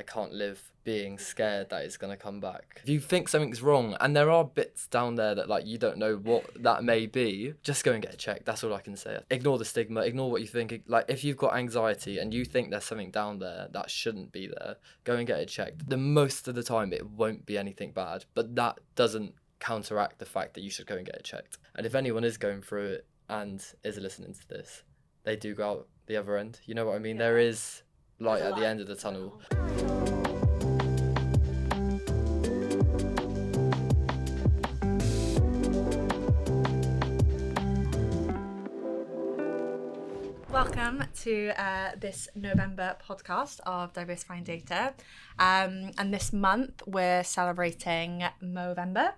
I can't live being scared that it's going to come back. If you think something's wrong, and there are bits down there that like you don't know what that may be, just go and get it checked. That's all I can say. Ignore the stigma, ignore what you think. Like if you've got anxiety and you think there's something down there that shouldn't be there, go and get it checked. The most of the time it won't be anything bad, but that doesn't counteract the fact that you should go and get it checked. And if anyone is going through it and is listening to this, they do go out the other end. You know what I mean? Yeah. There is light at the end of the tunnel. Welcome to this Movember podcast of Diversifying Data. And this month we're celebrating Movember.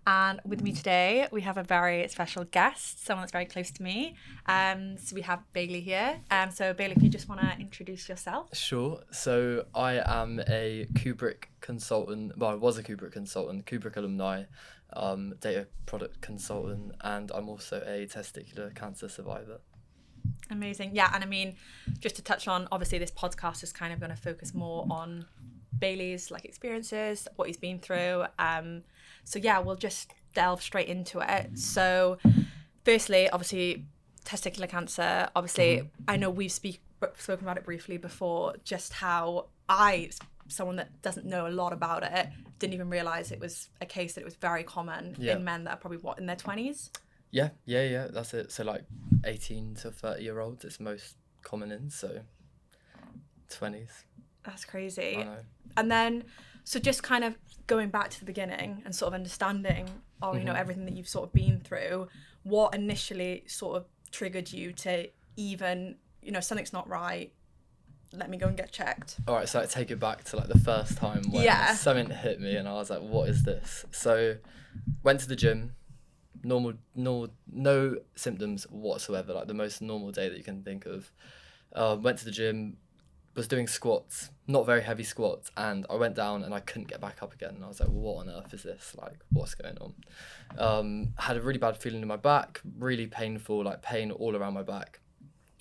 And with me today, we have a very special guest, someone that's very close to me. So we have Bailey here. So Bailey, if you just want to introduce yourself. Sure. So I am a Kubrick consultant. Well, I was a Kubrick consultant, Kubrick Alumni, data product consultant, and I'm also a testicular cancer survivor. Amazing. Yeah, and I mean, just to touch on, obviously this podcast is kind of going to focus more on Bailey's experiences, what he's been through. So yeah, we'll just delve straight into it. So firstly, obviously testicular cancer, obviously I know we've spoken about it briefly before, just how someone that doesn't know a lot about it, didn't even realise it was a case that it was very common in men that are probably in their 20s? Yeah, that's it. So 18 to 30 year olds it's most common in, so 20s. That's crazy. I know. And then, so just kind of going back to the beginning and sort of understanding, you know, everything that you've sort of been through, what initially sort of triggered you to even, you know, something's not right, let me go and get checked? All right, so I take it back to the first time when something hit me and I was like, what is this? So went to the gym, normal, no symptoms whatsoever, the most normal day that you can think of. Went to the gym, was doing squats, not very heavy squats, and I went down and I couldn't get back up again. And I was like, what on earth is this? What's going on? Had a really bad feeling in my back, really painful, pain all around my back.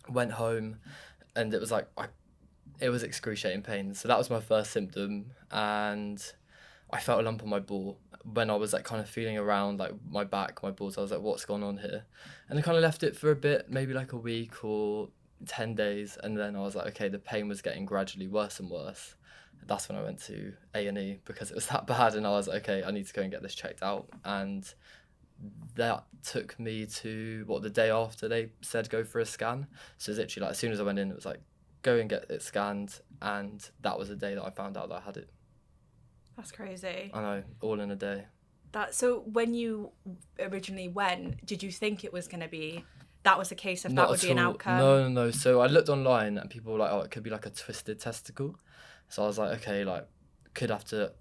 Went home and it was it was excruciating pain. So that was my first symptom, and I felt a lump on my ball. When I was kind of feeling around my back, my balls, I was like, what's going on here? And I kind of left it for a bit, maybe a week or 10 days, and then I was like, okay, the pain was getting gradually worse and worse. That's when I went to A&E because it was that bad, and I was like, okay, I need to go and get this checked out. And that took me to the day after they said go for a scan. So it's literally as soon as I went in, it was go and get it scanned, and that was the day that I found out that I had it. That's crazy. I know, all in a day. So when you originally went, did you think it was going to be, that was the case, if that would be an outcome? No. So I looked online and people were like, oh, it could be a twisted testicle. So I was like, okay, could have to,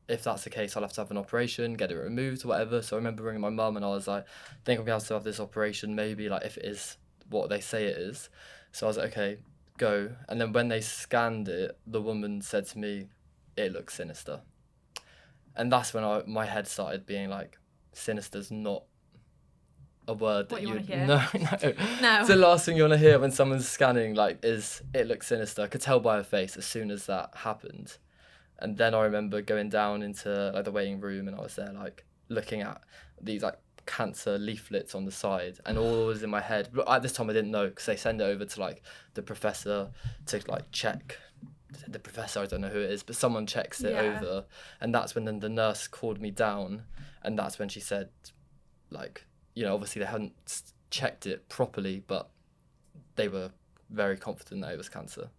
if that's the case, I'll have to have an operation, get it removed, whatever. So I remember ringing my mum and I was like, I think I'm going to have this operation, maybe if it is what they say it is. So I was like, okay, go. And then when they scanned it, the woman said to me, it looks sinister. And that's when my head started being sinister's not a word that you want to hear. No. It's the last thing you want to hear when someone's scanning, is it looks sinister. I could tell by her face as soon as that happened. And then I remember going down into the waiting room, and I was there looking at these cancer leaflets on the side, and all was in my head. But at this time I didn't know, because they send it over to the professor to check. The professor, I don't know who it is, but someone checks it over, and that's when then the nurse called me down, and that's when she said, obviously they hadn't checked it properly, but they were very confident that it was cancer.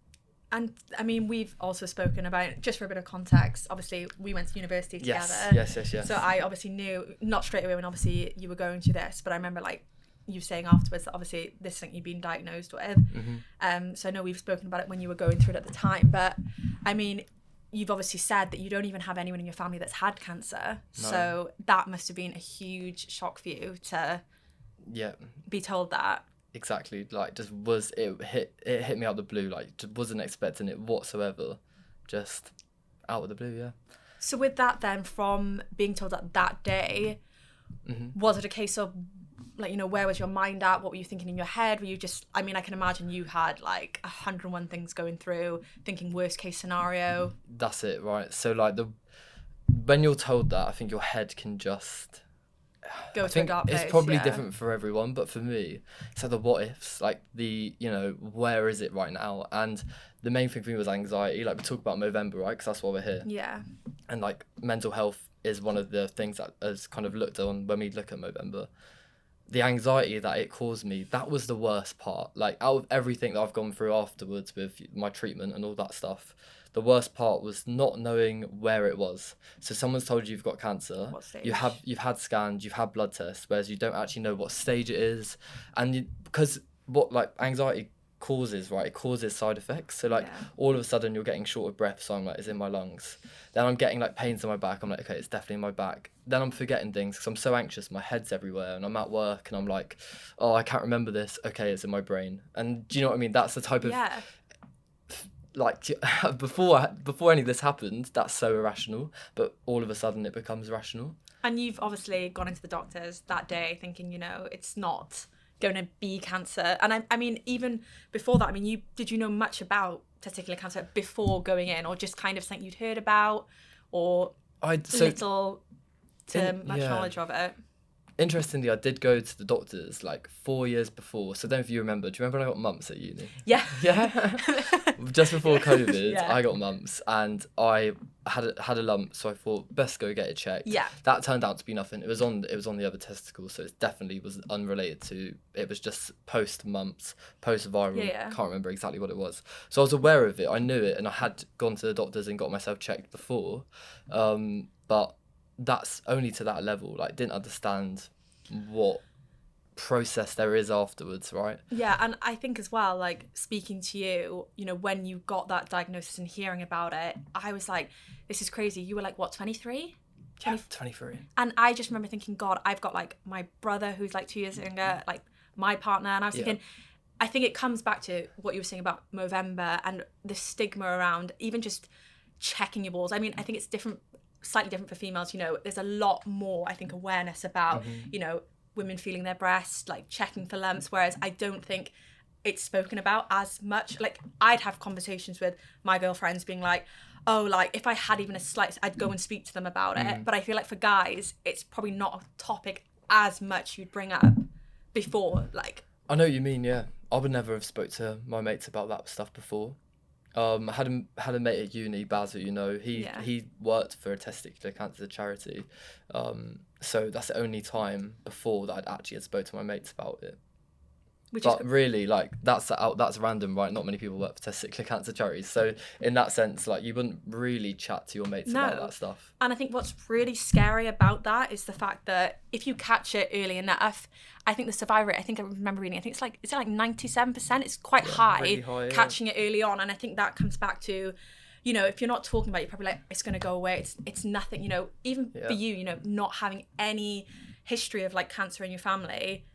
And I mean, we've also spoken about, just for a bit of context, obviously we went to university together. Yes. So I obviously knew, not straight away when obviously you were going through this, but I remember you saying afterwards that obviously this is something you've been diagnosed with. So I know we've spoken about it when you were going through it at the time, but I mean, you've obviously said that you don't even have anyone in your family that's had cancer. No. So that must have been a huge shock for you to be told that. Exactly. It hit me out of the blue. Just wasn't expecting it whatsoever. Just out of the blue, yeah. So with that then, from being told that day, was it a case of like, you know, where was your mind at? What were you thinking in your head? Were you just, I mean, I can imagine you had like 101 things going through, thinking worst case scenario. That's it, right? So like when you're told that, I think your head can just go to a dark place. It's probably different for everyone, but for me, it's like the what ifs, like the, you know, where is it right now? And the main thing for me was anxiety. Like we talk about Movember, right? Because that's why we're here. Yeah. And like mental health is one of the things that is kind of looked on when we look at Movember. The anxiety that it caused me, that was the worst part. Like out of everything that I've gone through afterwards with my treatment and all that stuff, the worst part was not knowing where it was. So someone's told you you've got cancer. What stage? You've had scans, you've had blood tests, whereas you don't actually know what stage it is. And because what like anxiety causes, right? It causes side effects. So like all of a sudden you're getting short of breath, so I'm like, it's in my lungs. Then I'm getting like pains in my back. I'm like, okay, it's definitely in my back. Then I'm forgetting things because I'm so anxious. My head's everywhere, and I'm at work, and I'm like, oh, I can't remember this. Okay, it's in my brain. And do you know what I mean? That's the type of like before any of this happened, that's so irrational. But all of a sudden, it becomes rational. And you've obviously gone into the doctors that day thinking, you know, it's not going to be cancer. And I mean, even before that, I mean, did you know much about testicular cancer before going in, or just kind of something you'd heard about, or little to much knowledge of it? Interestingly, I did go to the doctors like 4 years before. So then if you remember, do you remember when I got mumps at uni? Yeah. Yeah. Just before COVID, I got mumps and I had a lump. So I thought, best go get it checked. Yeah. That turned out to be nothing. It was on the other testicle. So it definitely was unrelated to, it was just post mumps, post viral. Yeah. Can't remember exactly what it was. So I was aware of it. I knew it. And I had gone to the doctors and got myself checked before. But that's only to that level. Like, didn't understand what process there is afterwards, right? Yeah, and I think as well, like, speaking to you, you know, when you got that diagnosis and hearing about it, I was like, this is crazy. You were like, what, 23? Yeah, 23. And I just remember thinking, God, I've got like my brother who's like 2 years younger, like my partner, and I was thinking, I think it comes back to what you were saying about Movember and the stigma around even just checking your balls. I mean, I think it's slightly different for females. You know, there's a lot more, I think, awareness about, you know, women feeling their breasts, like checking for lumps, whereas I don't think it's spoken about as much. Like, I'd have conversations with my girlfriends being like, oh, like, if I had even a slight, I'd go and speak to them about it. But I feel like for guys, it's probably not a topic as much you'd bring up before, like. I know what you mean, yeah. I would never have spoke to my mates about that stuff before. I had a mate at uni, Baz, who you know, he worked for a testicular cancer charity. So that's the only time before that I'd actually had spoke to my mates about it. Really, like, that's random, right? Not many people work for testicular cancer charities. So in that sense, like, you wouldn't really chat to your mates about that stuff. And I think what's really scary about that is the fact that if you catch it early enough, I think the survival rate, I think I remember reading, I think it's like 97%. It's quite high, really high, catching it early on. And I think that comes back to, you know, if you're not talking about it, you're probably like, it's going to go away. It's nothing, you know, even for you, you know, not having any history of like cancer in your family,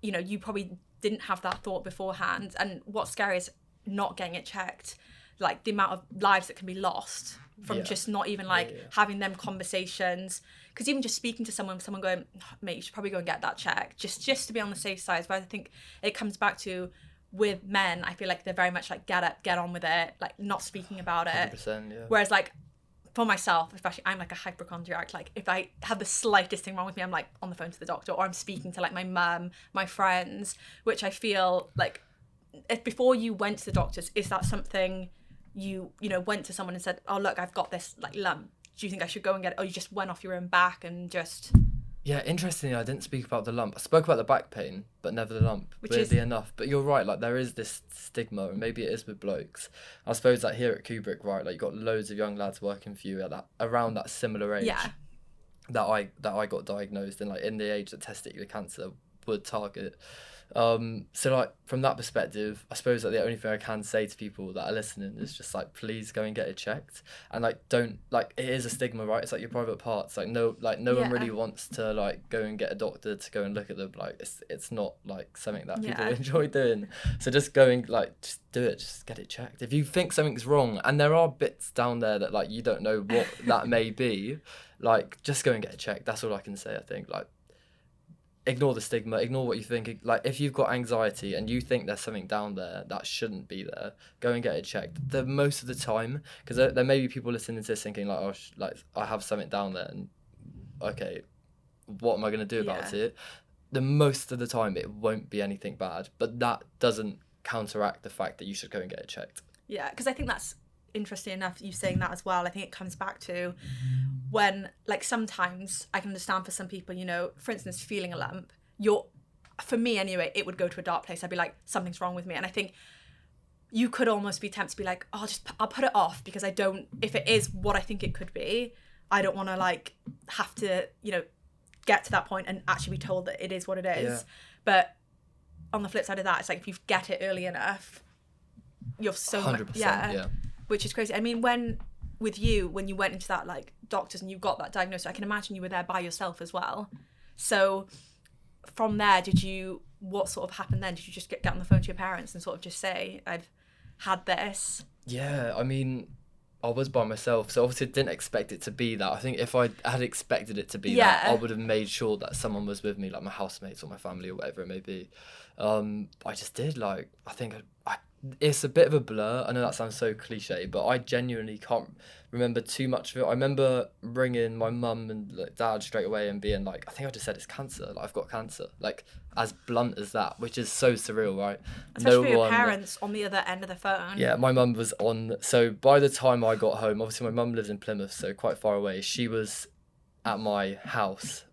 you know, you probably didn't have that thought beforehand. And what's scary is not getting it checked, like the amount of lives that can be lost from just not even like having them conversations. Because even just speaking to someone going, oh, mate, you should probably go and get that checked, just to be on the safe side. But I think it comes back to, with men, I feel like they're very much like, get up, get on with it, like not speaking about it. 100%, yeah. Whereas like, for myself, especially, I'm like a hypochondriac. Like, if I have the slightest thing wrong with me, I'm like on the phone to the doctor, or I'm speaking to like my mum, my friends, which I feel like, if before you went to the doctors, is that something you know, went to someone and said, oh, look, I've got this like lump. Do you think I should go and get it? Or you just went off your own back and just... Yeah, interestingly, I didn't speak about the lump. I spoke about the back pain, but never the lump, weirdly enough. But you're right, like, there is this stigma, and maybe it is with blokes. I suppose that here at Kubrick, right, like, you've got loads of young lads working for you at around that similar age that I got diagnosed, and like in the age that testicular cancer would target. So like, from that perspective, I suppose that the only thing I can say to people that are listening is just like, please go and get it checked. And like, don't, like, it is a stigma, right? It's like your private parts. Like, no one really wants to like go and get a doctor to go and look at them. Like, it's not like something that people enjoy doing. So just going, like, just do it, just get it checked. If you think something's wrong, and there are bits down there that like you don't know what that may be, like, just go and get it checked. That's all I can say, I think. Like, ignore the stigma, ignore what you think. Like, if you've got anxiety and you think there's something down there that shouldn't be there, go and get it checked. Most of the time, because there may be people listening to this thinking like, oh, I have something down there, and okay, what am I going to do about it? The most of the time, it won't be anything bad, but that doesn't counteract the fact that you should go and get it checked. Yeah, because I think that's interesting enough, you saying that as well. I think it comes back to when, like, sometimes I can understand for some people, you know, for instance, feeling a lump, for me anyway, it would go to a dark place. I'd be like, something's wrong with me. And I think you could almost be tempted to be like, oh, I'll put it off, because if it is what I think it could be, I don't want to, like, have to, you know, get to that point and actually be told that it is what it is. Yeah. But on the flip side of that, it's like, if you get it early enough, you're so 100%, yeah. Which is crazy. I mean, when you went into that, like, doctors and you got that diagnosis, I can imagine you were there by yourself as well. So from there, what sort of happened then? Did you just get on the phone to your parents and sort of just say, I've had this? Yeah, I mean, I was by myself, so obviously I didn't expect it to be that. I think if I had expected it to be that, I would have made sure that someone was with me, like my housemates or my family or whatever it may be. I just did, like, I think it's a bit of a blur. I know that sounds so cliche, but I genuinely can't remember too much of it. I remember ringing my mum and, like, dad straight away and being like, I think I just said it's cancer. Like, I've got cancer. Like, as blunt as that, which is so surreal, right? Especially for your parents on the other end of the phone. Yeah, my mum was on. So by the time I got home, obviously my mum lives in Plymouth, so quite far away. She was at my house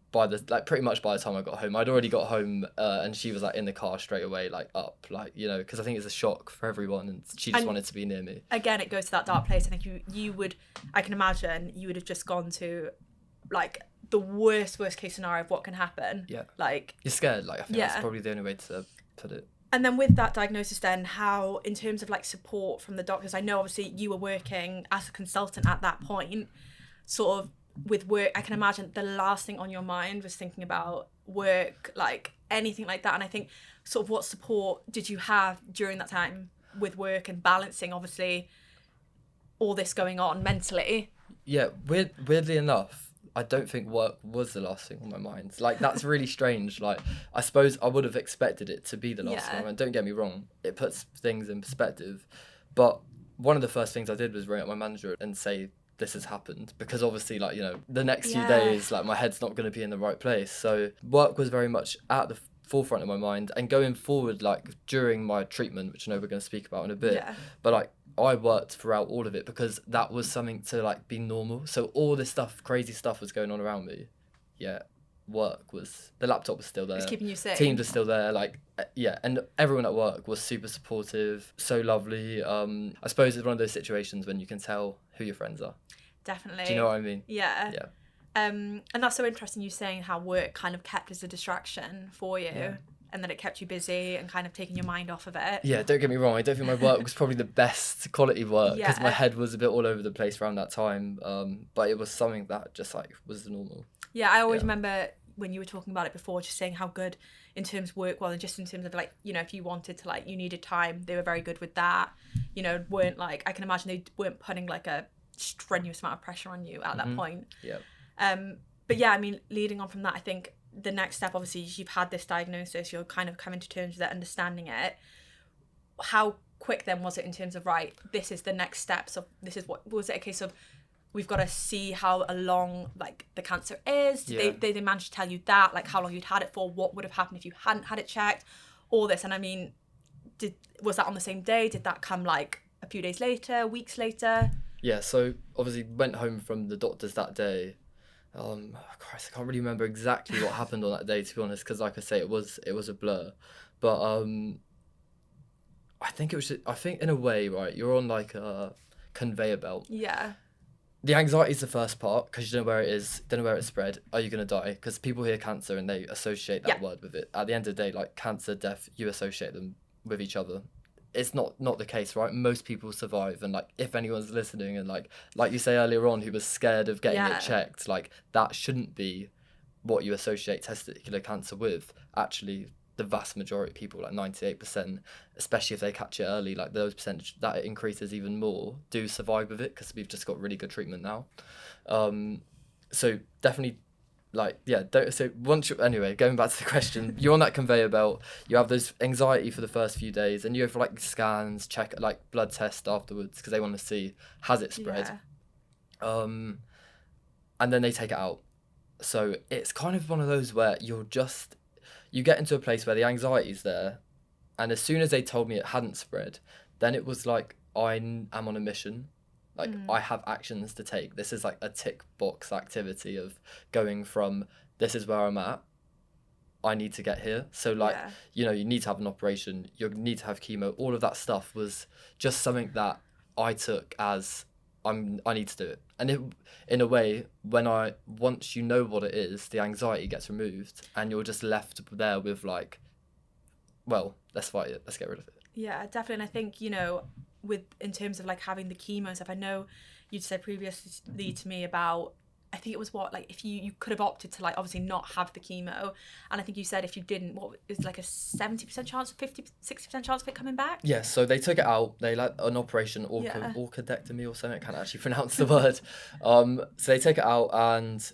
pretty much by the time I got home. I'd already got home, and she was, like, in the car straight away, like, up, like, you know, because I think it's a shock for everyone, and she just wanted to be near me. Again, it goes to that dark place. I think I can imagine you would have just gone to, like, the worst case scenario of what can happen. Yeah. Like, you're scared. Like, I think that's probably the only way to put it. And then with that diagnosis then, how, in terms of, like, support from the doctors, I know obviously you were working as a consultant at that point, sort of with work, I can imagine the last thing on your mind was thinking about work, like anything like that. And I think sort of what support did you have during that time with work and balancing, obviously, all this going on mentally? Yeah, weirdly enough, I don't think work was the last thing on my mind. Like, that's really strange. Like, I suppose I would have expected it to be the last thing on my mind. Don't get me wrong, it puts things in perspective. But one of the first things I did was ring up my manager and say, this has happened, because obviously, like, you know, the next few days, like, my head's not going to be in the right place. So work was very much at the forefront of my mind, and going forward, like, during my treatment, which I know we're going to speak about in a bit, but, like, I worked throughout all of it because that was something to, like, be normal. So all this stuff, crazy stuff was going on around me. Yeah, the laptop was still there. It's keeping you safe. Teams were still there, like, yeah, and everyone at work was super supportive, so lovely. I suppose it's one of those situations when you can tell who your friends are. Definitely. Do you know what I mean? Yeah. And that's so interesting, you saying how work kind of kept as a distraction for you, and that it kept you busy and kind of taking your mind off of it. Yeah, don't get me wrong, I don't think my work was probably the best quality work, because my head was a bit all over the place around that time, but it was something that just, like, was normal. Yeah, I always remember when you were talking about it before, just saying how good in terms of work, well, and just in terms of, like, you know, if you wanted to, like, you needed time, they were very good with that. You know, weren't, like, I can imagine they weren't putting, like, a strenuous amount of pressure on you at that point. Yeah. But yeah, I mean, leading on from that, I think the next step, obviously, you've had this diagnosis, you're kind of coming to terms with it, understanding it. How quick then was it in terms of, right, this is the next step? So this is what, was it a case of, we've got to see how long, like, the cancer is? Did they manage to tell you that, like, how long you'd had it for? What would have happened if you hadn't had it checked? All this. And I mean, was that on the same day? Did that come, like, a few days later, weeks later? Yeah, so obviously went home from the doctors that day. Christ, I can't really remember exactly what happened on that day, to be honest, because, like I say, it was a blur. But I think in a way, right, you're on, like, a conveyor belt. Yeah. The anxiety is the first part, because you don't know where it is, don't know where it's spread. Are you going to die? Because people hear cancer and they associate that word with it. At the end of the day, like, cancer, death, you associate them with each other. It's not the case, right? Most people survive, and, like, if anyone's listening and, like you say earlier on, who was scared of getting it checked, like, that shouldn't be what you associate testicular cancer with. Actually, the vast majority of people, like 98%, especially if they catch it early, like, those percentage, that it increases even more, do survive with it, because we've just got really good treatment now. So definitely So once anyway, going back to the question, you're on that conveyor belt, you have this anxiety for the first few days, and you have like scans, check like blood tests afterwards because they want to see has it spread. And then they take it out. So it's kind of one of those where you get into a place where the anxiety's there, and as soon as they told me it hadn't spread, then it was like I am on a mission. Like, I have actions to take. This is like a tick box activity of going from this is where I'm at, I need to get here. So like, you need to have an operation, you need to have chemo. All of that stuff was just something that I took as I need to do it. And in a way, once you know what it is, the anxiety gets removed and you're just left there with like, well, let's fight it. Let's get rid of it. Yeah, definitely. And I think, in terms of like having the chemo and stuff, I know you'd said previously to me about, I think it was if you could have opted to like obviously not have the chemo, and I think you said if you didn't, what is like a 70% chance, 60% chance of it coming back? Yeah, so they took it out. They like an operation, orchidectomy or something. I can't actually pronounce the word. So they take it out, and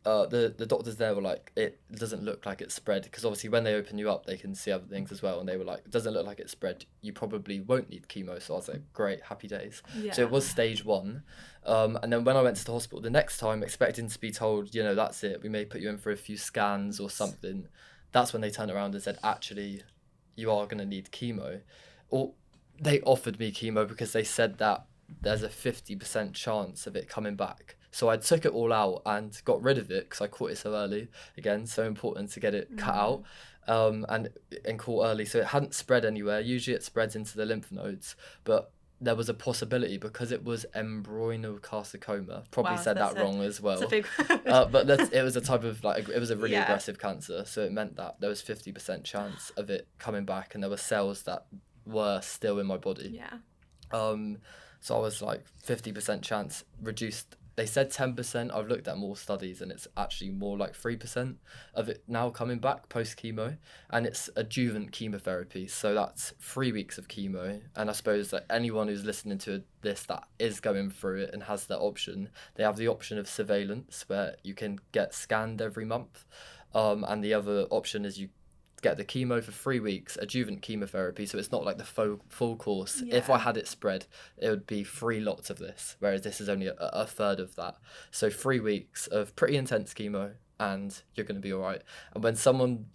the doctors there were like, it doesn't look like it's spread, because obviously when they open you up they can see other things as well, and they were like, it doesn't look like it's spread, you probably won't need chemo. So I was like, great, happy days. So it was stage 1, and then when I went to the hospital the next time expecting to be told, that's it, we may put you in for a few scans or something, that's when they turned around and said, actually you are going to need chemo. Or they offered me chemo because they said that there's a 50% chance of it coming back. So I took it all out and got rid of it because I caught it so early. Again, so important to get it cut out and caught early. So it hadn't spread anywhere. Usually it spreads into the lymph nodes, but there was a possibility because it was embryonocastoma. Probably said that wrong as well. But it was a type of it was a really aggressive cancer. So it meant that there was 50% chance of it coming back, and there were cells that were still in my body. So I was like 50% chance reduced. They said 10%. I've looked at more studies and it's actually more like 3% of it now coming back post-chemo. And it's adjuvant chemotherapy. So that's 3 weeks of chemo. And I suppose that anyone who's listening to this that is going through it and has that option, they have the option of surveillance where you can get scanned every month. And the other option is you get the chemo for 3 weeks, adjuvant chemotherapy, so it's not like the full course. If I had it spread, it would be 3 lots of this, whereas this is only a third of that. So 3 weeks of pretty intense chemo and you're going to be all right. And when someone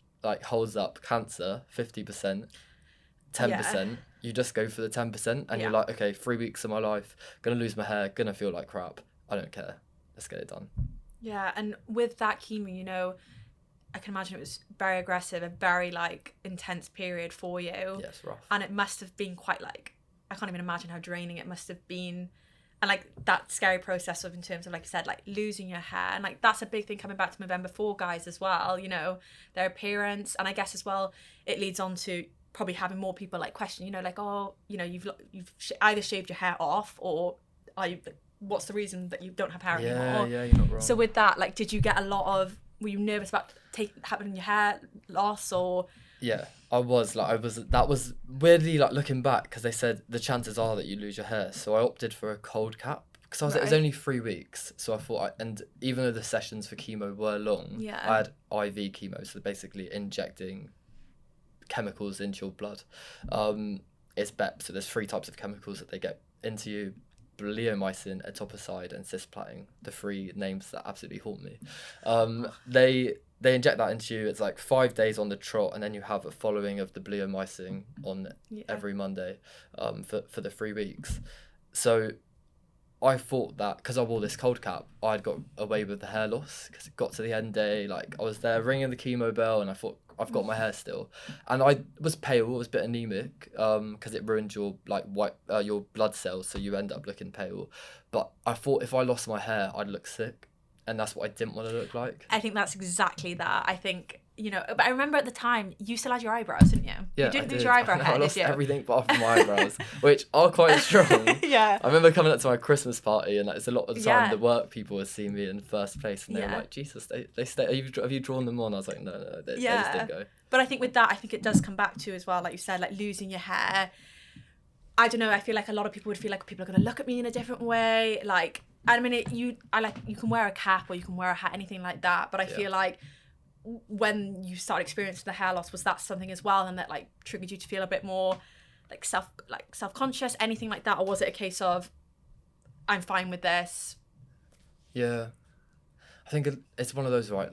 holds up cancer, 50%, 10%, you just go for the 10% and you're like, okay, 3 weeks of my life, gonna lose my hair, gonna feel like crap, I don't care, let's get it done. Yeah, and with that chemo, I can imagine it was very aggressive, a very intense period for you. Yeah, it's rough. And it must have been quite I can't even imagine how draining it must have been. And that scary process of, in terms of, like you said, losing your hair. And that's a big thing coming back to Movember for guys as well, their appearance. And I guess as well, it leads on to probably having more people question, you've either shaved your hair off, or what's the reason that you don't have hair anymore? Yeah, you're not wrong. So with that, did you get a lot of, were you nervous about having your hair loss, or? Yeah, I was. That was weirdly looking back, because they said the chances are that you lose your hair. So I opted for a cold cap because it was only 3 weeks. So I thought, and even though the sessions for chemo were long, I had IV chemo, so basically injecting chemicals into your blood. It's BEP, so there's 3 types of chemicals that they get into you: bleomycin, etoposide, and cisplatin, the 3 names that absolutely haunt me. They inject that into you. It's 5 days on the trot, and then you have a following of the bleomycin on every Monday for the 3 weeks. So I thought that because I wore this cold cap, I'd got away with the hair loss, because it got to the end day, I was there ringing the chemo bell, and I thought, I've got my hair still. And I was pale, I was a bit anemic, because it ruined your white your blood cells, so you end up looking pale. But I thought if I lost my hair, I'd look sick, and that's what I didn't want to look like. I think that's exactly that. I think, but I remember at the time, you still had your eyebrows, didn't you? Yeah, you didn't lose your eyebrow hair, I lost did you? everything but off my eyebrows, which are quite strong. Yeah. I remember coming up to my Christmas party, and it's a lot of the time the work people would see me in first place, and they were like, Jesus, they stay. Have you drawn them on? I was like, no, they just didn't go. But I think with that, it does come back to, as well, like you said, losing your hair. I don't know, I feel like a lot of people would feel like people are going to look at me in a different way. I mean, you can wear a cap or you can wear a hat, anything like that. But I feel like when you start experiencing the hair loss, was that something as well, and that like triggered you to feel a bit more like self-conscious, anything like that, or was it a case of I'm fine with this? Yeah, I think it's one of those, right?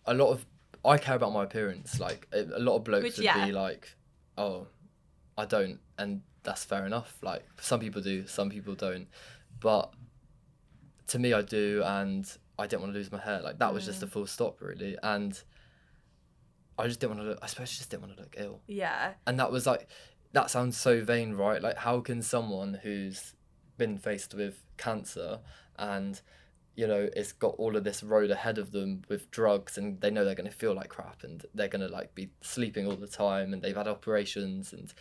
I care about my appearance. Like a lot of blokes would be like, oh, I don't, and that's fair enough. Like some people do, some people don't, but to me I do, and I didn't want to lose my hair. Like that was just a full stop, really. And I just didn't want to look, I suppose I just didn't want to look ill. Yeah. And that was like, that sounds so vain, right? Like how can someone who's been faced with cancer and, you know, it's got all of this road ahead of them with drugs, and they know they're going to feel like crap, and they're going to like be sleeping all the time, and they've had operations, and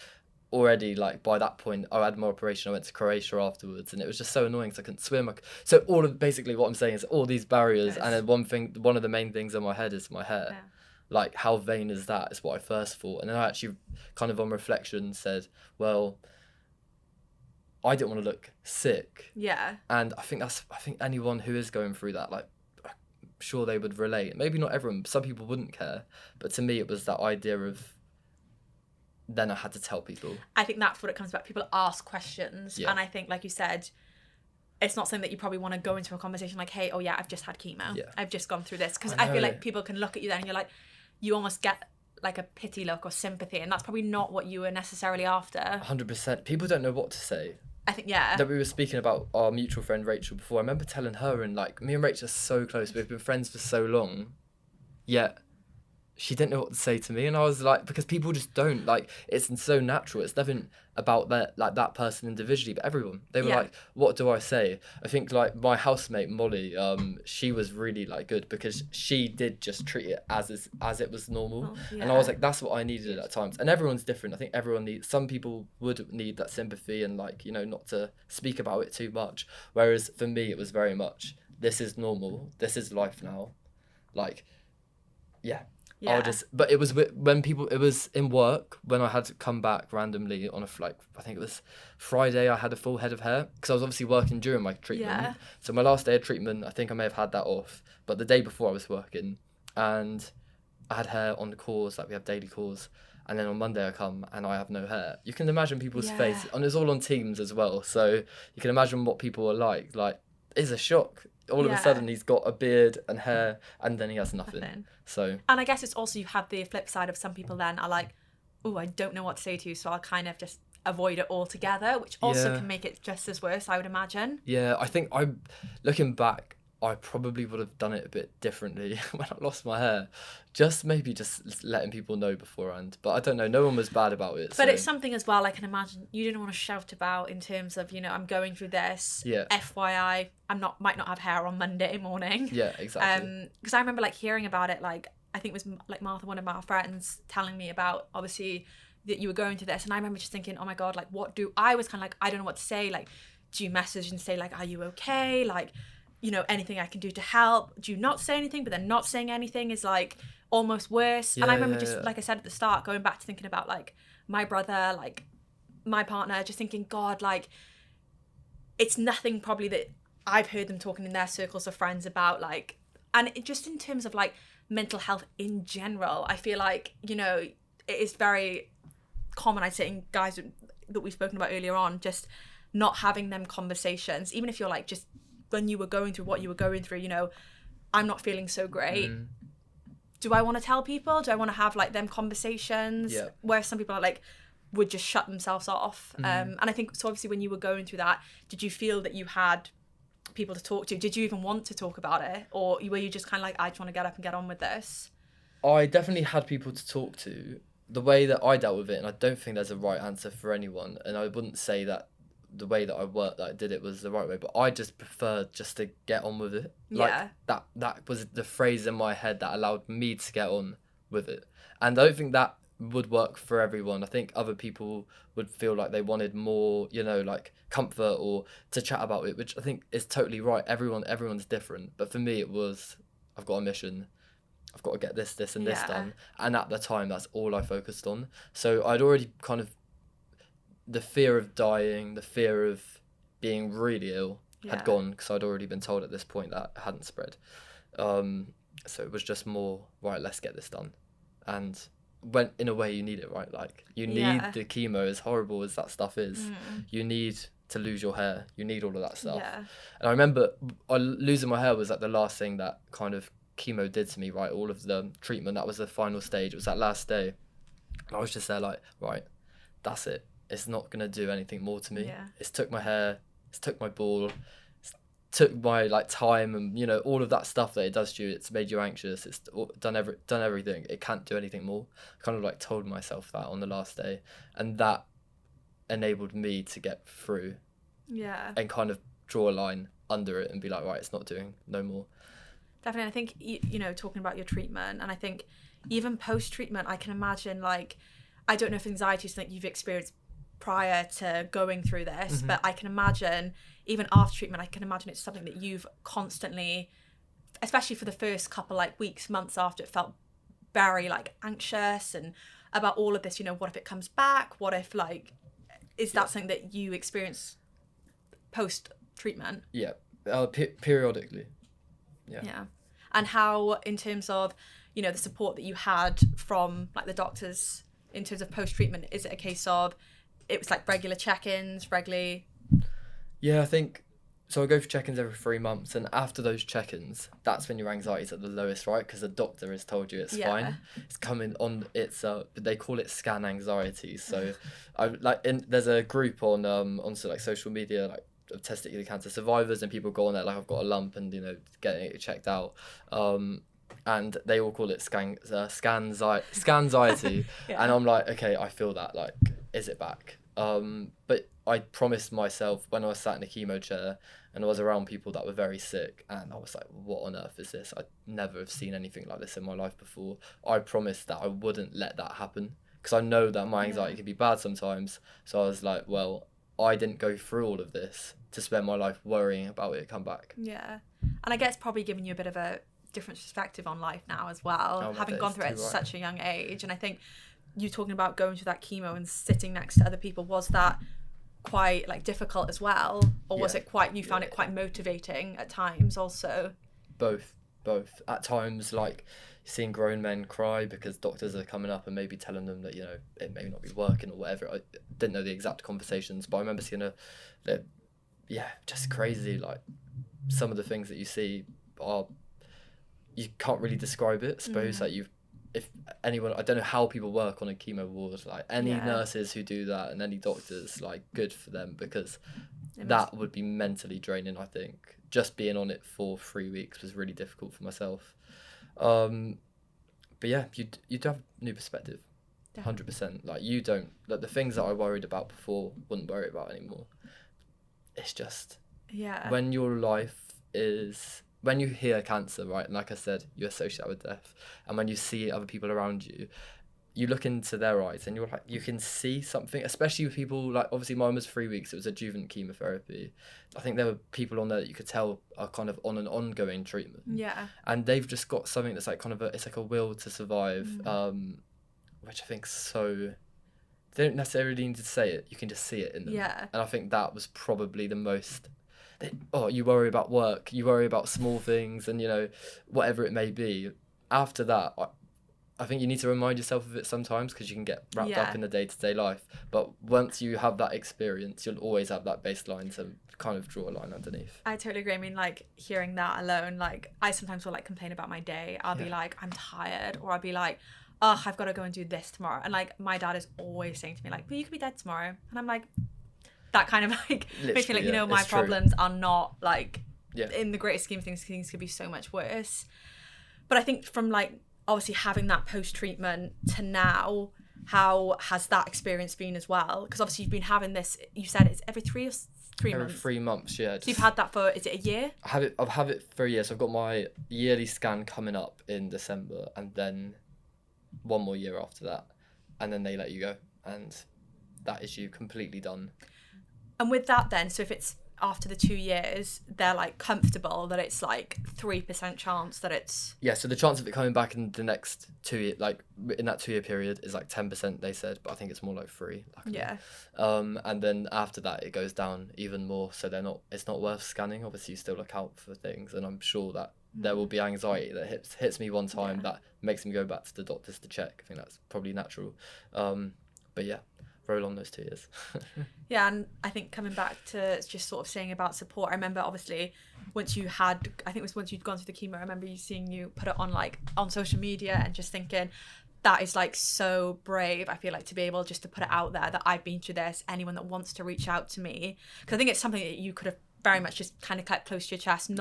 already like by that point I had my operation, I went to Croatia afterwards, and it was just so annoying because I couldn't swim. So all of basically what I'm saying is all these barriers, and then one of the main things in my head is my hair. Like how vain is that, is what I first thought. And then I actually kind of on reflection said, well, I didn't want to look sick. Yeah. And I think anyone who is going through that, like, I'm sure they would relate. Maybe not everyone, some people wouldn't care. But to me, it was that idea of, then I had to tell people. I think that's what it comes back. People ask questions. Yeah. And I think, like you said, it's not something that you probably want to go into a conversation like, hey, oh yeah, I've just had chemo. Yeah. I've just gone through this. Because I feel like people can look at you then and you're like, you almost get like a pity look or sympathy. And that's probably not what you were necessarily after. 100%. People don't know what to say. I think, yeah. That we were speaking about our mutual friend Rachel before. I remember telling her, and like me and Rachel are so close. We've been friends for so long, yet she didn't know what to say to me. And I was like, because people just don't, like, it's so natural. It's nothing about that person individually, but everyone. They were like, what do I say? I think like my housemate Molly, she was really like good because she did just treat it as it was normal. And I was like, that's what I needed at times. And everyone's different. I think everyone needs, some people would need that sympathy and like, you know, not to speak about it too much. Whereas for me, it was very much, this is normal. This is life now. Like, yeah. But it was it was in work when I had to come back randomly on I think it was Friday, I had a full head of hair because I was obviously working during my treatment. Yeah. So my last day of treatment, I think I may have had that off, but the day before I was working and I had hair on the calls, like we have daily calls. And then on Monday I come and I have no hair. You can imagine people's faces, and it's all on Teams as well. So you can imagine what people are like. Like, it's a shock. All of a sudden he's got a beard and hair and then he has nothing. So, and I guess it's also, you have the flip side of some people then are like, oh, I don't know what to say to you, so I'll kind of just avoid it altogether, which also can make it just as worse, I would imagine. Yeah, I think looking back, I probably would have done it a bit differently when I lost my hair. Maybe just letting people know beforehand. But I don't know, no one was bad about it. But it's something as well, I can imagine you didn't want to shout about in terms of, you know, I'm going through this. Yeah. FYI, might not have hair on Monday morning. Yeah, exactly. Because I remember like hearing about it, like I think it was like Martha, one of my friends, telling me about obviously that you were going through this, and I remember just thinking, oh my God, like I was kind of like, I don't know what to say. Like, do you message and say like, are you okay? Like, you know, anything I can do to help? Do you not say anything? But then not saying anything is like almost worse. And I remember like I said at the start, going back to thinking about like my brother, like my partner, just thinking, God, like it's nothing probably that I've heard them talking in their circles of friends about, like, and it just in terms of like mental health in general, I feel like, you know, it is very common, I'd say, in guys that we've spoken about earlier on, just not having them conversations, even if you're like, just when you were going through what you were going through, you know, I'm not feeling so great. Do I want to tell people? Do I want to have like them conversations? Yeah. Where some people are like, would just shut themselves off. And I think, so obviously when you were going through that, did you feel that you had people to talk to? Did you even want to talk about it? Or were you just kind of like, I just want to get up and get on with this? I definitely had people to talk to. The way that I dealt with it, and I don't think there's a right answer for anyone, and I wouldn't say that the way that I did it was the right way, but I just preferred just to get on with it. Like, that was the phrase in my head that allowed me to get on with it. And I don't think that would work for everyone. I think other people would feel like they wanted more, you know, like comfort or to chat about it, which I think is totally right. Everyone's different. But for me, it was, I've got a mission. I've got to get this and this done. And at the time, that's all I focused on. So I'd already kind of, the fear of dying, the fear of being really ill, had gone, because I'd already been told at this point that it hadn't spread. So it was just more, right, let's get this done. And when, in a way, you need it, right? Like, you need the chemo, as horrible as that stuff is. You need to lose your hair. You need all of that stuff. Yeah. And I remember losing my hair was like the last thing that kind of chemo did to me, right? All of the treatment, that was the final stage. It was that last day. And I was just there like, right, that's it. It's not going to do anything more to me. Yeah. It's took my hair, it's took my ball, it's took my like time, and you know, all of that stuff that it does to you. It's made you anxious. It's done everything. It can't do anything more. I kind of like told myself that on the last day, and that enabled me to get through. Yeah. And kind of draw a line under it and be like, right, it's not doing no more. Definitely. I think, you know, talking about your treatment, and I think even post-treatment, I can imagine, like, I don't know if anxiety is something you've experienced prior to going through this, but I can imagine even after treatment, I can imagine it's something that you've constantly, especially for the first couple like weeks, months after, it felt very like anxious and about all of this, you know, what if it comes back? What if like, is that something that you experience post-treatment? Yeah, periodically. Yeah. And how, in terms of, you know, the support that you had from like the doctors in terms of post-treatment, is it a case of it was like regular check-ins, regularly? Yeah, I think so. I go for check-ins every 3 months, and after those check-ins, that's when your anxiety is at the lowest, right? Because the doctor has told you it's fine. It's coming on. It's they call it scan anxiety. So, there's a group on like social media, like of testicular cancer survivors, and people go on there like, I've got a lump and, you know, getting it checked out. And they all call it scanxiety. And I'm like, okay, I feel that, like, is it back? But I promised myself when I was sat in a chemo chair and I was around people that were very sick, and I was like, what on earth is this? I'd never have seen anything like this in my life before. I promised that I wouldn't let that happen, because I know that my anxiety can be bad sometimes. So I was like, well, I didn't go through all of this to spend my life worrying about it come back. Yeah. And I guess probably giving you a bit of a different perspective on life now as well, having gone through it at such a young age. And I think you talking about going through that chemo and sitting next to other people, was that quite like difficult as well, or was it quite, you found it quite motivating at times also? Both at times, like seeing grown men cry because doctors are coming up and maybe telling them that, you know, it may not be working or whatever. I didn't know the exact conversations, but I remember seeing just crazy, like some of the things that you see are, you can't really describe it, I suppose. Like, if anyone, I don't know how people work on a chemo ward, like any nurses who do that and any doctors, like, good for them, because that would be mentally draining. I think just being on it for 3 weeks was really difficult for myself. But yeah, you'd have new perspective, 100%. Like, you don't, like, the things that I worried about before wouldn't worry about anymore. It's just when your life is, when you hear cancer, right, and like I said, you associate that with death, and when you see other people around you, you look into their eyes and you're like, you can see something, especially with people, like, obviously mine was 3 weeks, it was adjuvant chemotherapy. I think there were people on there that you could tell are kind of on an ongoing treatment. Yeah. And they've just got something that's like kind of it's like a will to survive, which I think so, they don't necessarily need to say it, you can just see it in them. Yeah. And I think that was probably the most, you worry about work, you worry about small things, and, you know, whatever it may be. After that, I think you need to remind yourself of it sometimes, because you can get wrapped up in the day-to-day life. But once you have that experience, you'll always have that baseline to kind of draw a line underneath. I totally agree. I mean, like, hearing that alone, like, I sometimes will, like, complain about my day. I'll be like, I'm tired, or I'll be like, oh, I've got to go and do this tomorrow. And, like, my dad is always saying to me, like, but you could be dead tomorrow. And I'm like, that kind of, like, makes me like, you know, my problems are not, like, in the greatest scheme of things could be so much worse. But I think from, like, obviously having that post-treatment to now, how has that experience been as well? Because obviously you've been having this, you said it's every 3 months? Every 3 months, yeah. So you've had that for, is it a year? I've had it for a year. So I've got my yearly scan coming up in December, and then 1 more year after that. And then they let you go. And that is you completely done. And with that then, so if it's, after the 2 years, they're like comfortable that it's like 3% chance that it's... Yeah, so the chance of it coming back in the next 2 year, like in that 2 year period, is like 10%, they said, but I think it's more like 3. Luckily. Yeah. And then after that, it goes down even more. So it's not worth scanning. Obviously, you still look out for things, and I'm sure that there will be anxiety that hits me one time that makes me go back to the doctors to check. I think that's probably natural. But yeah, roll on those 2 years. Yeah, and I think coming back to just sort of saying about support, I remember obviously once you'd gone through the chemo, I remember seeing you put it on social media and just thinking, that is like so brave, I feel like, to be able just to put it out there that I've been through this, anyone that wants to reach out to me, because I think it's something that you could have very much just kind of kept close to your chest.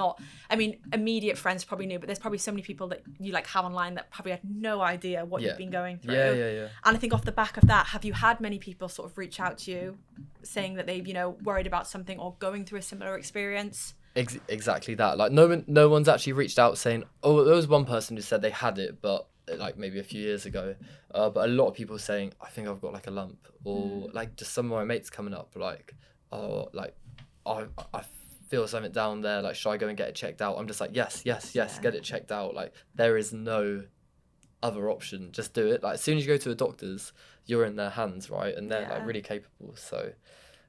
Immediate friends probably knew, but there's probably so many people that you like have online that probably had no idea what you've been going through. Yeah. And I think off the back of that, have you had many people sort of reach out to you saying that they've, worried about something or going through a similar experience? Exactly that. Like no one's actually reached out saying, oh, there was one person who said they had it, but like maybe a few years ago. But a lot of people saying, I think I've got like a lump, or like just some of my mates coming up like, oh, like I feel something down there, like should I go and get it checked out? I'm just like, yes, get it checked out. Like there is no other option, just do it. Like as soon as you go to a doctor's, you're in their hands, right? And they're like really capable. So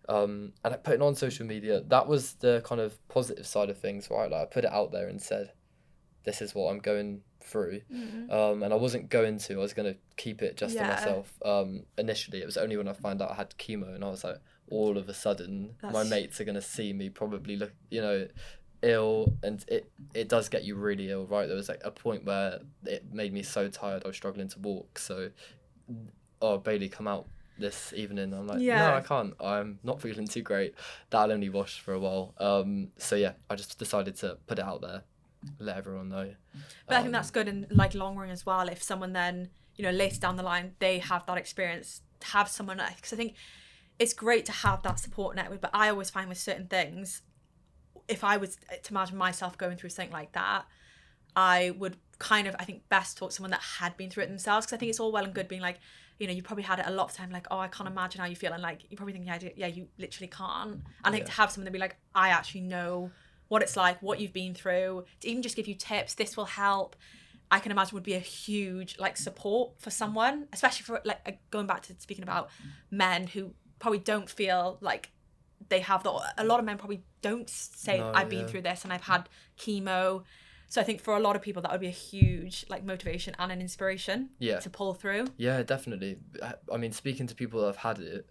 and putting on social media, that was the kind of positive side of things, right? Like I put it out there and said, this is what I'm going through. And I wasn't going to, I was going to keep it just to myself. Initially, it was only when I found out I had chemo, and I was like, all of a sudden, my mates are going to see me probably look, ill, and it does get you really ill, right? There was like a point where it made me so tired, I was struggling to walk. So, Bailey, come out this evening. I'm like, no, I can't. I'm not feeling too great. That'll only wash for a while. So yeah, I just decided to put it out there, let everyone know. But I think that's good in like long run as well. If someone then, later down the line, they have that experience, to have someone, because I think it's great to have that support network. But I always find with certain things, if I was to imagine myself going through something like that, I would kind of, I think, best talk to someone that had been through it themselves. Because I think it's all well and good being like, you probably had it a lot of time, like, oh, I can't imagine how you feel. And like, you probably think, yeah, you literally can't. And I think to have someone that be like, I actually know what it's like, what you've been through, to even just give you tips, this will help, I can imagine would be a huge like support for someone, especially for like going back to speaking about men who probably don't feel like they have a lot of men probably don't say, I've been through this and I've had chemo. So I think for a lot of people that would be a huge like motivation and an inspiration to pull through. Yeah, definitely. I mean, speaking to people that have had it,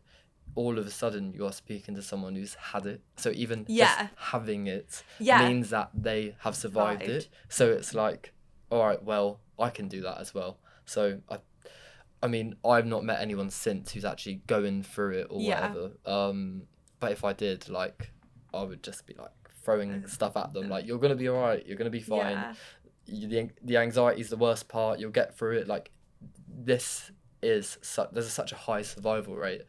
all of a sudden you are speaking to someone who's had it. So even just having it means that they have survived it. So it's like, all right, well, I can do that as well. So I mean, I've not met anyone since who's actually going through it or whatever. But if I did, like, I would just be like throwing stuff at them, like, you're gonna be all right, you're gonna be fine. The anxiety is the worst part. You'll get through it. Like, there's such a high survival rate.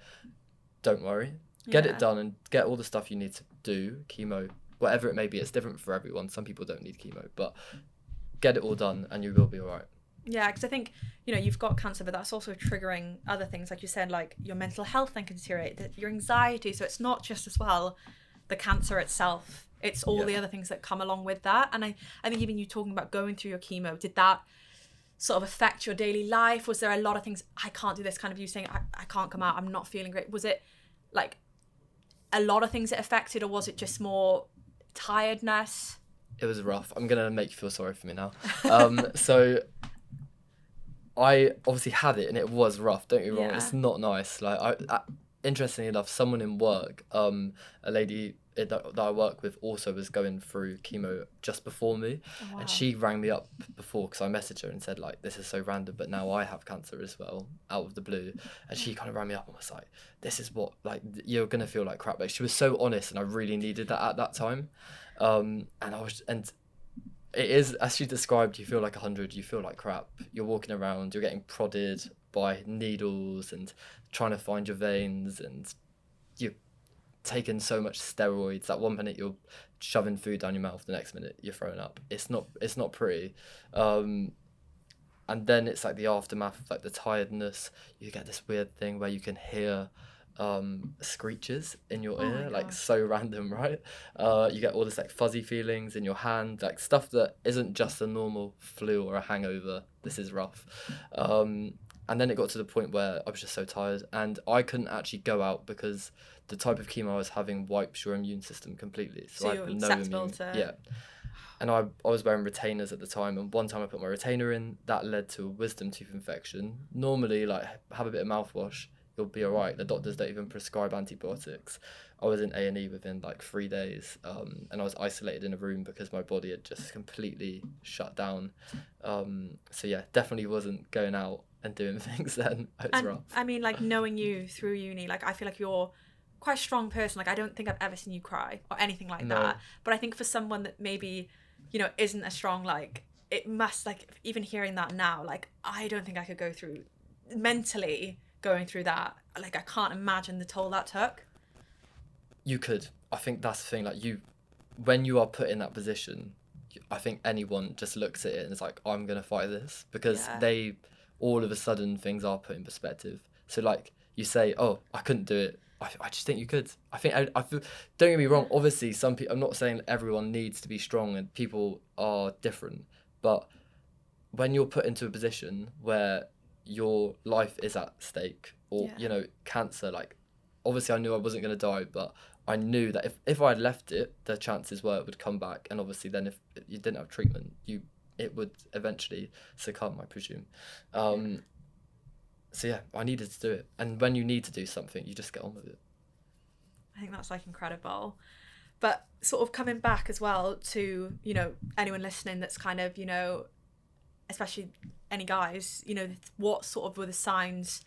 Don't worry. Get it done and get all the stuff you need to do. Chemo, whatever it may be, it's different for everyone. Some people don't need chemo, but get it all done and you will be all right. Yeah, because I think, you've got cancer, but that's also triggering other things, like you said, like your mental health then can deteriorate, your anxiety. So it's not just as well the cancer itself, it's all the other things that come along with that. And I think even you talking about going through your chemo, did that sort of affect your daily life? Was there a lot of things, I can't do this, kind of you saying, I can't come out, I'm not feeling great? Was it like a lot of things it affected, or was it just more tiredness? It was rough. I'm going to make you feel sorry for me now. So I obviously had it and it was rough, don't get me wrong. It's not nice. Like, interestingly enough, someone in work, a lady that I work with also was going through chemo just before me. Oh, wow. And she rang me up before, because I messaged her and said, like, this is so random, but now I have cancer as well, out of the blue. And she kind of rang me up and was like, this is what, like, you're gonna feel like crap. Like, she was so honest, and I really needed that at that time. And it is, as she described, you feel like 100, you feel like crap. You're walking around, you're getting prodded by needles and trying to find your veins, and you're taking so much steroids that 1 minute you're shoving food down your mouth, the next minute you're throwing up. It's not pretty. And then it's like the aftermath of like the tiredness. You get this weird thing where you can hear screeches in your Oh ear, my like gosh. so random, right? You get all this like fuzzy feelings in your hand, like stuff that isn't just a normal flu or a hangover. This is rough. And then it got to the point where I was just so tired, and I couldn't actually go out because the type of chemo I was having wipes your immune system completely. So I you're had no susceptible immune. to... Yeah. And I was wearing retainers at the time, and one time I put my retainer in, that led to a wisdom tooth infection. Normally, like, have a bit of mouthwash, you'll be alright. The doctors don't even prescribe antibiotics. I was in A&E within like 3 days, and I was isolated in a room because my body had just completely shut down. So yeah, definitely wasn't going out and doing things then. It was rough. I mean, like, knowing you through uni, like, I feel like you're quite a strong person. Like, I don't think I've ever seen you cry or anything like that. But I think for someone that maybe, you know, isn't as strong, like, it must, like, even hearing that now, like, I don't think I could go through mentally going through that. Like, I can't imagine the toll that took. You could. I think that's the thing. Like, when you are put in that position, I think anyone just looks at it and is like, I'm gonna fight this, because they, all of a sudden, things are put in perspective. So like you say, oh, I couldn't do it. I just think you could. I think I feel. Don't get me wrong. Obviously, some people. I'm not saying everyone needs to be strong, and people are different. But when you're put into a position where your life is at stake, or you know, cancer, like, obviously I knew I wasn't going to die, but I knew that if I had left it, the chances were it would come back. And obviously then if you didn't have treatment, it would eventually succumb, I presume. So yeah, I needed to do it. And when you need to do something, you just get on with it. I think that's like incredible. But sort of coming back as well to, you know, anyone listening that's kind of, you know, especially any guys, you know, what sort of were the signs,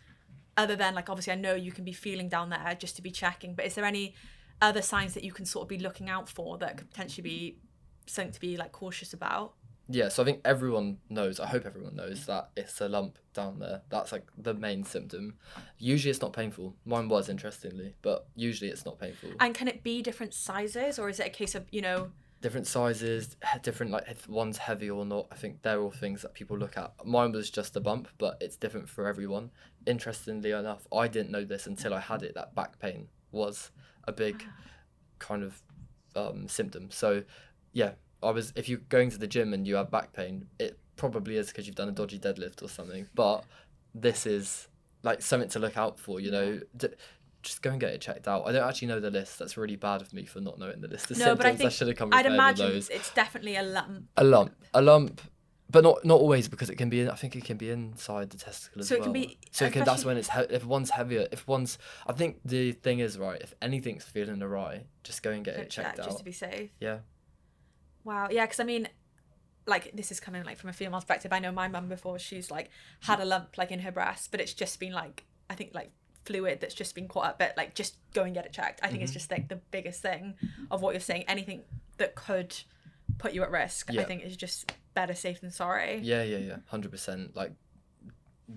other than, like, obviously I know you can be feeling down there just to be checking, but is there any other signs that you can sort of be looking out for that could potentially be something to be like cautious about? Yeah, so I think everyone knows, I hope everyone knows, that it's a lump down there. That's like the main symptom. Usually it's not painful. Mine was, interestingly, but usually it's not painful. And can it be different sizes, or is it a case of, you know... Different sizes, different, like, if one's heavy or not. I think they're all things that people look at. Mine was just a bump, but it's different for everyone. Interestingly enough, I didn't know this until I had it, that back pain was a big kind of symptom. So yeah, if you're going to the gym and you have back pain, it probably is because you've done a dodgy deadlift or something. But this is like something to look out for, you know. Just go and get it checked out. I don't actually know the list. That's really bad of me for not knowing the list of symptoms. But I think I should have come I'd prepared with imagine those. it's definitely a lump. A lump, but not always, because it can be. I think it can be inside the testicle as well. So it can be. So it can. That's when it's if one's heavier. I think the thing is, right, if anything's feeling awry, just go and get it checked out. Just to be safe. Yeah. Wow. Yeah, because I mean, like, this is coming like from a female perspective. I know my mum before, she's like had a lump like in her breast, but it's just been like, I think, like, fluid that's just been caught up. But like, just go and get it checked. I think it's just like the biggest thing of what you're saying. Anything that could put you at risk, I think, is just better safe than sorry. Yeah, 100%. Like,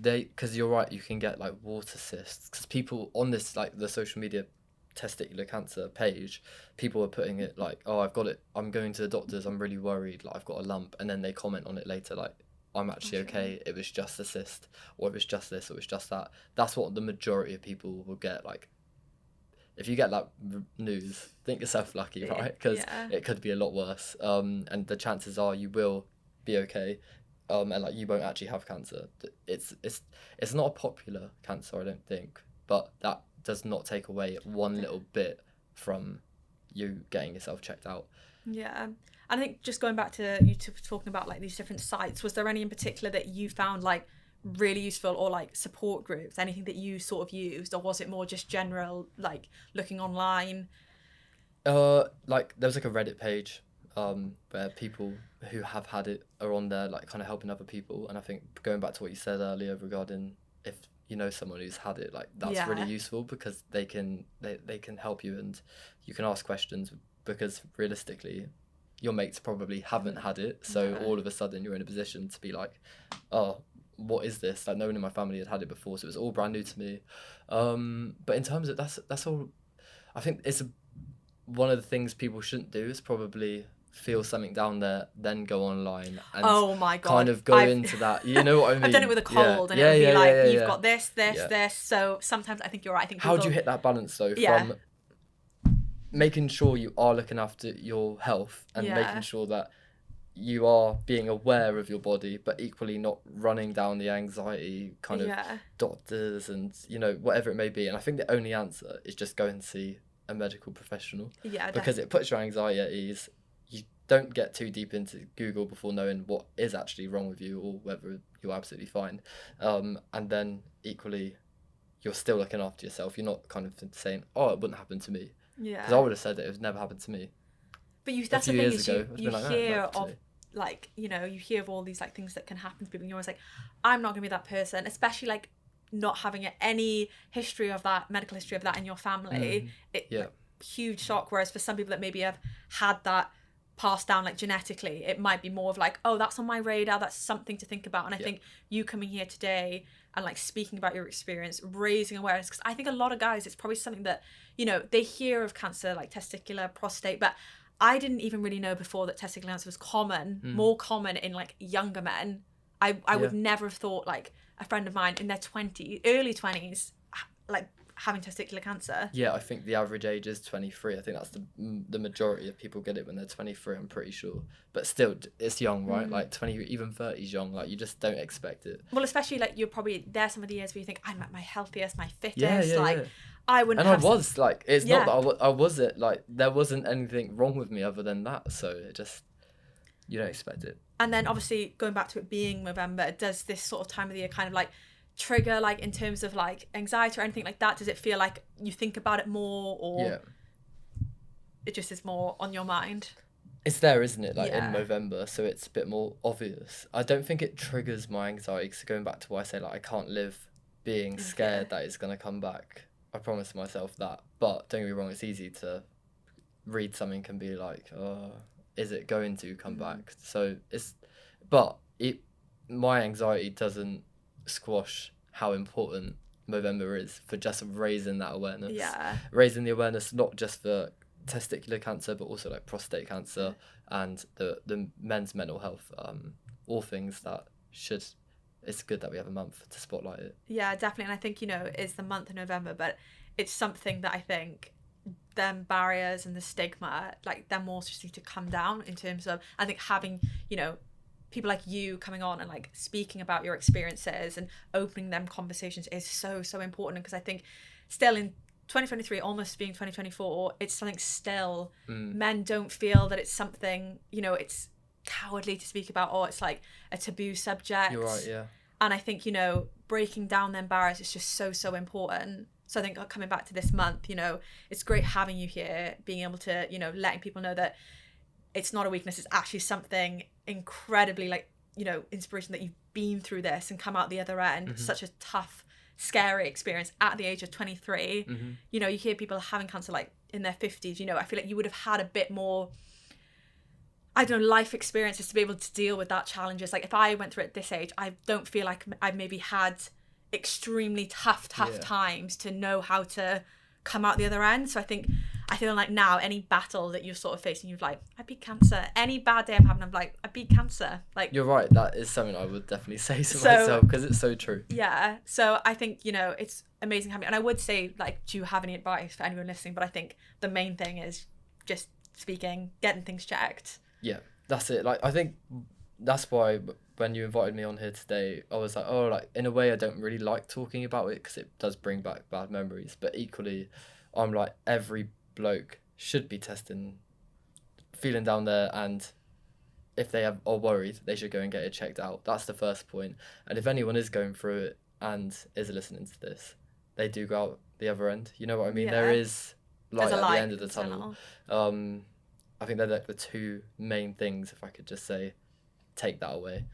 because you're right, you can get like water cysts, because people on this, like, the social media testicular cancer page, people are putting it like, oh, I've got it, I'm going to the doctors, I'm really worried, like, I've got a lump, and then they comment on it later like, I'm actually okay, it was just a cyst, or it was just this, or it was just that. That's what the majority of people will get. Like, if you get that news, think yourself lucky, right? Because it could be a lot worse, and the chances are you will be okay, and like, you won't actually have cancer. It's not a popular cancer, I don't think, but that does not take away one little bit from you getting yourself checked out. Yeah. And I think, just going back to you talking about like these different sites, was there any in particular that you found like really useful, or like support groups, anything that you sort of used, or was it more just general, like, looking online? Like, there was like a Reddit page where people who have had it are on there, like, kind of helping other people. And I think, going back to what you said earlier regarding if you know someone who's had it, like, that's really useful, because they can help you, and you can ask questions, because realistically your mates probably haven't had it, so all of a sudden you're in a position to be like, oh, what is this? Like, no one in my family had it before, so it was all brand new to me. But in terms of that's all, I think it's one of the things people shouldn't do is probably feel something down there, then go online and oh my God, kind of go into that. You know what I mean? I've done it with a cold, and it would be like, you've got this. So sometimes I think you're right. I think how do you hit that balance though from making sure you are looking after your health and making sure that you are being aware of your body, but equally not running down the anxiety kind of doctors and, you know, whatever it may be. And I think the only answer is just go and see a medical professional. Yeah, because it puts your anxiety at ease. You don't get too deep into Google before knowing what is actually wrong with you or whether you're absolutely fine. And then equally, you're still looking after yourself. You're not kind of saying, oh, it wouldn't happen to me. Yeah. Because I would have said it would never happen to me. But that's the thing is you hear of, like, you know, you hear of all these like things that can happen to people, and you're always like, I'm not gonna be that person, especially like not having any history of that, medical history of that in your family. Like, huge shock. Whereas for some people that maybe have had that passed down like genetically, it might be more of like, oh, that's on my radar, that's something to think about. And I think you coming here today and like speaking about your experience, raising awareness, because I think a lot of guys, it's probably something that, you know, they hear of cancer like testicular, prostate, but I didn't even really know before that testicular cancer was common, more common in like younger men. I would never have thought like a friend of mine in their early 20s, like having testicular cancer. Yeah, I think the average age is 23. I think that's the majority of people get it when they're 23, I'm pretty sure. But still, it's young, right? Like 20, even 30 is young. Like, you just don't expect it. Well, especially like you're probably, there's some of the years where you think, I'm at my healthiest, my fittest. I wouldn't have... And I was, like, it's not that I wasn't, like, there wasn't anything wrong with me other than that. So it just, you don't expect it. And then obviously going back to it being Movember, does this sort of time of the year kind of like trigger like in terms of like anxiety or anything like that? Does it feel like you think about it more, or it just is more on your mind? It's there, isn't it? Like in Movember, so it's a bit more obvious. I don't think it triggers my anxiety, because going back to why I say like I can't live being scared that it's going to come back. I promise myself that. But don't get me wrong, it's easy to read something and be like, oh, is it going to come back? So it's, but my anxiety doesn't squash how important Movember is for just raising that awareness. Raising the awareness not just for testicular cancer, but also like prostate cancer and the men's mental health. All things that it's good that we have a month to spotlight it. Yeah, definitely. And I think, you know, it's the month of November, but it's something that I think them barriers and the stigma, like, they're more just need to come down in terms of, I think having, you know, people like you coming on and like speaking about your experiences and opening them conversations is so important. Because I think still in 2023, almost being 2024, it's something still men don't feel that it's something, you know, it's cowardly to speak about, or it's like a taboo subject. You're right, yeah. And I think, you know, breaking down them barriers is just so important. So I think coming back to this month, you know, it's great having you here, being able to, you know, letting people know that it's not a weakness, it's actually something incredibly, like, you know, inspiration that you've been through this and come out the other end. Such a tough, scary experience at the age of 23. You know, you hear people having cancer like in their 50s, you know, I feel like you would have had a bit more, I don't know, life experiences to be able to deal with that challenges. Like if I went through it at this age, I don't feel like I've maybe had extremely tough times to know how to come out the other end. So I feel like now any battle that you're sort of facing, you're like, I beat cancer. Any bad day I'm having, I'm like, I beat cancer. Like, you're right, that is something I would definitely say to myself, because it's so true. Yeah, so I think, you know, it's amazing having, and I would say, like, do you have any advice for anyone listening? But I think the main thing is just speaking, getting things checked. Yeah, that's it. Like, I think that's why when you invited me on here today, I was like, oh, like, in a way I don't really like talking about it because it does bring back bad memories. But equally, I'm like, every bloke should be testing, feeling down there, and if they are worried, they should go and get it checked out. That's the first point. And if anyone is going through it and is listening to this, they do go out the other end. You know what I mean? Yeah. There is light at the end of the tunnel. I think they're like the two main things, if I could just say. Take that away,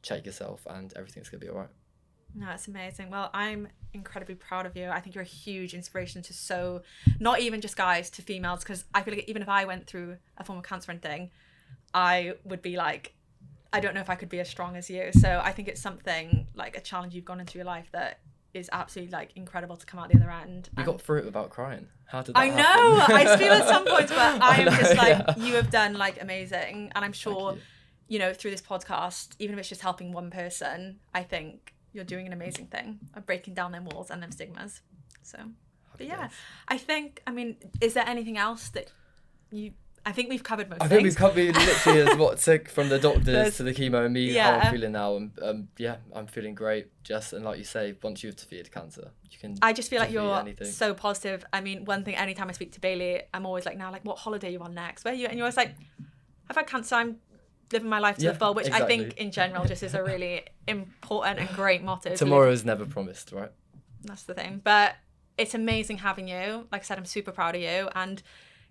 check yourself, and everything's gonna be all right. No, it's amazing. Well, I'm incredibly proud of you. I think you're a huge inspiration to not even just guys, to females, because I feel like even if I went through a form of cancer and thing, I would be like, I don't know if I could be as strong as you. So I think it's something, like a challenge you've gone into your life that is absolutely like incredible to come out the other end. You got through it without crying. How did that I happen? know. I feel at some points, but I am just like, you have done like amazing. And I'm sure, you know, through this podcast, even if it's just helping one person, I think you're doing an amazing thing of breaking down them walls and them stigmas. So, but yeah, I think, I mean, is there anything else that I think we've covered most things. I think we've covered literally as what took from the doctors to the chemo and me, how I'm feeling now. And I'm feeling great. And like you say, once you've defeated cancer, you can. I just feel like you're anything. So positive. I mean, one thing, anytime I speak to Bailey, I'm always like, now, like, what holiday are you on next? Where are you? And you're always like, I've had cancer, I'm living my life to the full, which exactly. I think in general just is a really important and great motto. Tomorrow is never promised, right? That's the thing. But it's amazing having you. Like I said, I'm super proud of you. And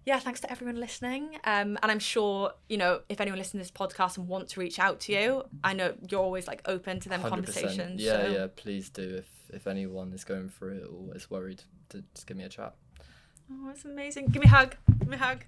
yeah, thanks to everyone listening. And I'm sure, you know, if anyone listens to this podcast and want to reach out to you, I know you're always like open to them 100%. Conversations. Yeah, yeah, please do. If anyone is going through it or is worried, to just give me a chat. Oh, it's amazing. Give me a hug. Give me a hug.